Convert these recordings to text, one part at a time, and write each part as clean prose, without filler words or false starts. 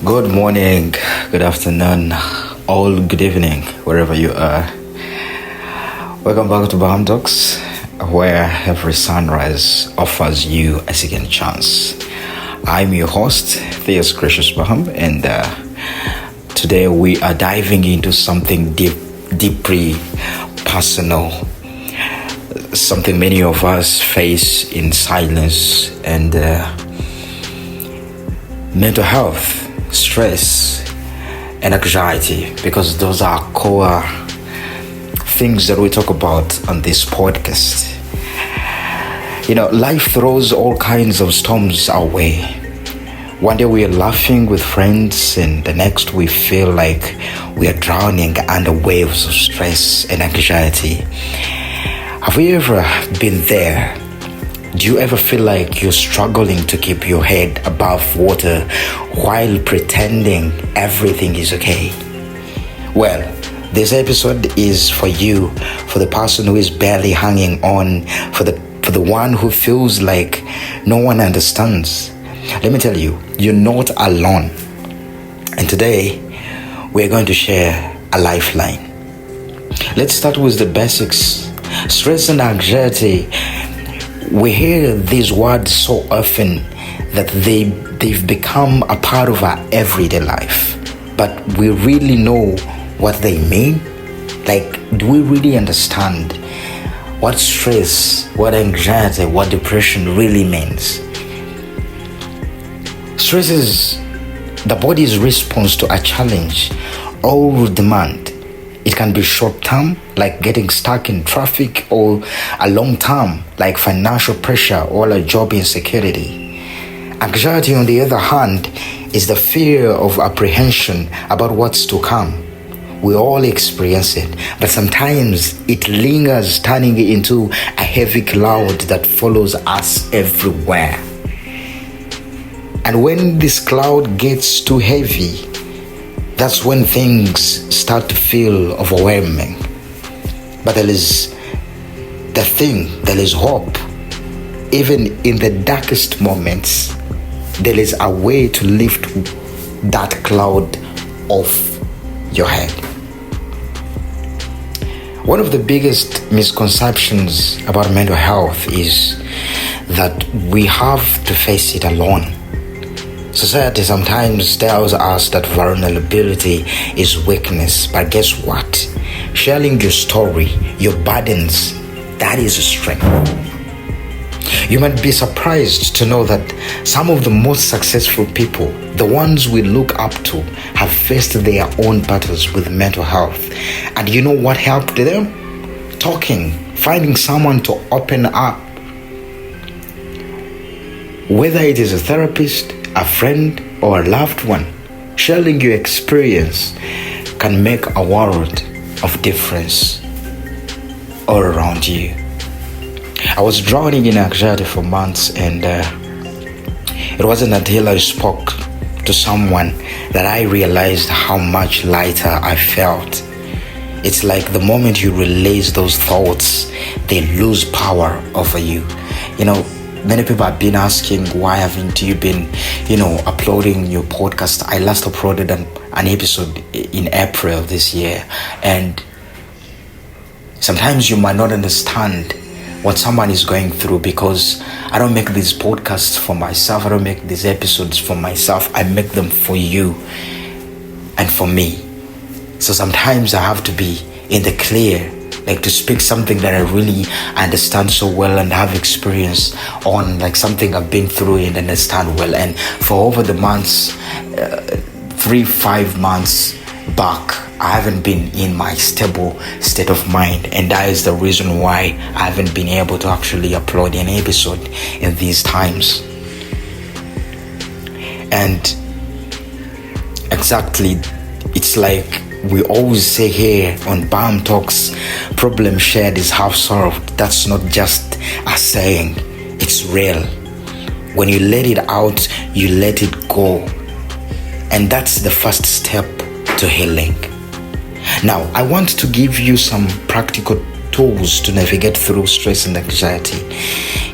Good morning, good afternoon, all good evening, wherever you are. Welcome back to BarhamTalks, where every sunrise offers you a second chance. I'm your host, Theos Gracious Barham, and today we are diving into something deeply personal, something many of us face in silence, and mental health, stress, and anxiety, because those are core things that we talk about on this podcast. Life throws all kinds of storms our way. One day we are laughing with friends, and the next we feel like we are drowning under waves of stress and anxiety. Have you ever been there? Do you ever feel like you're struggling to keep your head above water while pretending everything is okay? Well, this episode is for you, for the person who is barely hanging on, for the one who feels like no one understands. Let me tell you, you're not alone. And today, we're going to share a lifeline. Let's start with the basics. Stress and anxiety. We hear these words so often that they've become a part of our everyday life. But we really know what they mean? Do we really understand what stress, what anxiety, what depression really means? Stress is the body's response to a challenge or demand. It can be short-term, like getting stuck in traffic, or a long-term, like financial pressure or a job insecurity. Anxiety, on the other hand, is the fear of apprehension about what's to come. We all experience it, but sometimes it lingers, turning into a heavy cloud that follows us everywhere. And when this cloud gets too heavy, that's when things start to feel overwhelming. But there is hope. Even in the darkest moments, there is a way to lift that cloud off your head. One of the biggest misconceptions about mental health is that we have to face it alone. Society sometimes tells us that vulnerability is weakness, but guess what? Sharing your story, your burdens, that is a strength. You might be surprised to know that some of the most successful people, the ones we look up to, have faced their own battles with mental health. And you know what helped them? Talking, finding someone to open up. Whether it is a therapist, a friend, or a loved one, sharing your experience can make a world of difference all around you. I was drowning in anxiety for months, and it wasn't until I spoke to someone that I realized how much lighter I felt. It's like the moment you release those thoughts, they lose power over you. Many people have been asking, why haven't you been, uploading your podcast? I last uploaded an episode in April this year. And sometimes you might not understand what someone is going through, because I don't make these podcasts for myself. I don't make these episodes for myself. I make them for you and for me. So sometimes I have to be in the clear, to speak something that I really understand so well and have experience on, something I've been through and understand well. And for over the months, 3-5 months back, I haven't been in my stable state of mind, and that is the reason why I haven't been able to actually upload an episode in these times. And exactly, it's like we always say here on BarhamTalks, problem shared is half solved. That's not just a saying, it's real. When you let it out, you let it go. And that's the first step to healing. Now, I want to give you some practical tools to navigate through stress and anxiety.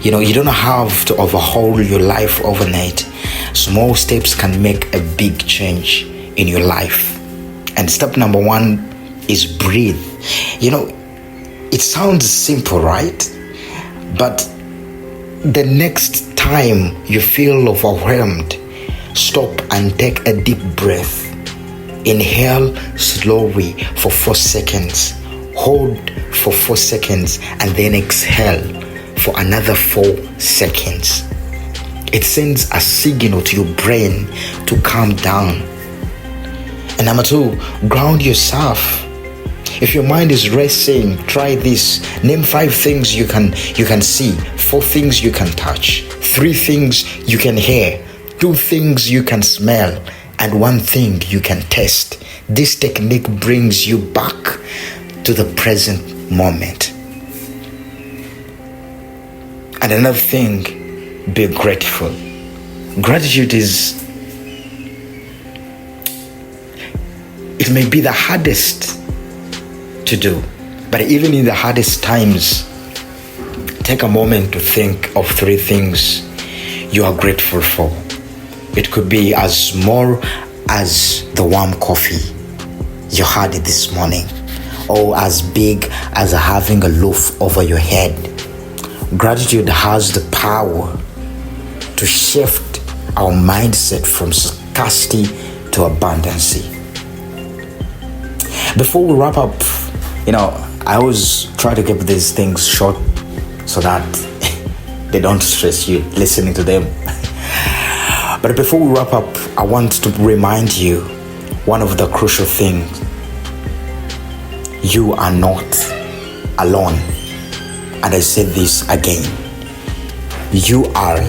You don't have to overhaul your life overnight. Small steps can make a big change in your life. And step number 1 is breathe. It sounds simple, right? But the next time you feel overwhelmed, stop and take a deep breath. Inhale slowly for 4 seconds. Hold for 4 seconds and then exhale for another 4 seconds. It sends a signal to your brain to calm down. And number 2, ground yourself. If your mind is racing, try this. Name 5 things you can see, 4 things you can touch, 3 things you can hear, 2 things you can smell, and 1 thing you can taste. This technique brings you back to the present moment. And another thing, be grateful. Gratitude it may be the hardest to do, but even in the hardest times, take a moment to think of 3 things you are grateful for. It could be as small as the warm coffee you had this morning, or as big as having a roof over your head. Gratitude has the power to shift our mindset from scarcity to abundance. Before we wrap up, I always try to keep these things short so that they don't stress you listening to them. But before we wrap up, I want to remind you one of the crucial things. You are not alone. And I say this again. You are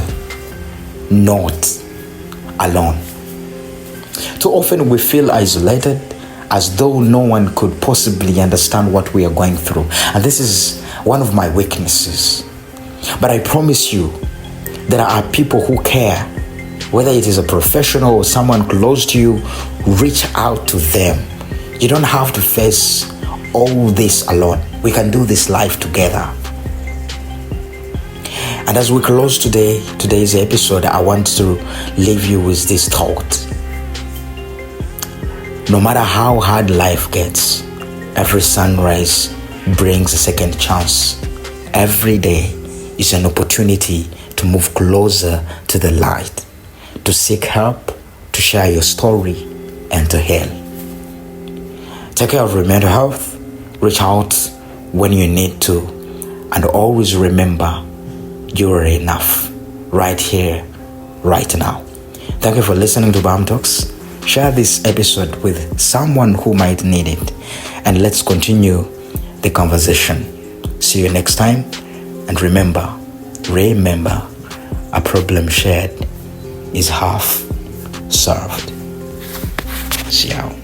not alone. Too often we feel isolated, as though no one could possibly understand what we are going through. And this is one of my weaknesses. But I promise you, there are people who care. Whether it is a professional or someone close to you, reach out to them. You don't have to face all this alone. We can do this life together. And as we close today's episode, I want to leave you with this thought. No matter how hard life gets, every sunrise brings a second chance. Every day is an opportunity to move closer to the light, to seek help, to share your story, and to heal. Take care of your mental health. Reach out when you need to. And always remember, you are enough. Right here, right now. Thank you for listening to BarhamTalks. Share this episode with someone who might need it. And let's continue the conversation. See you next time. And remember, a problem shared is half solved. See you.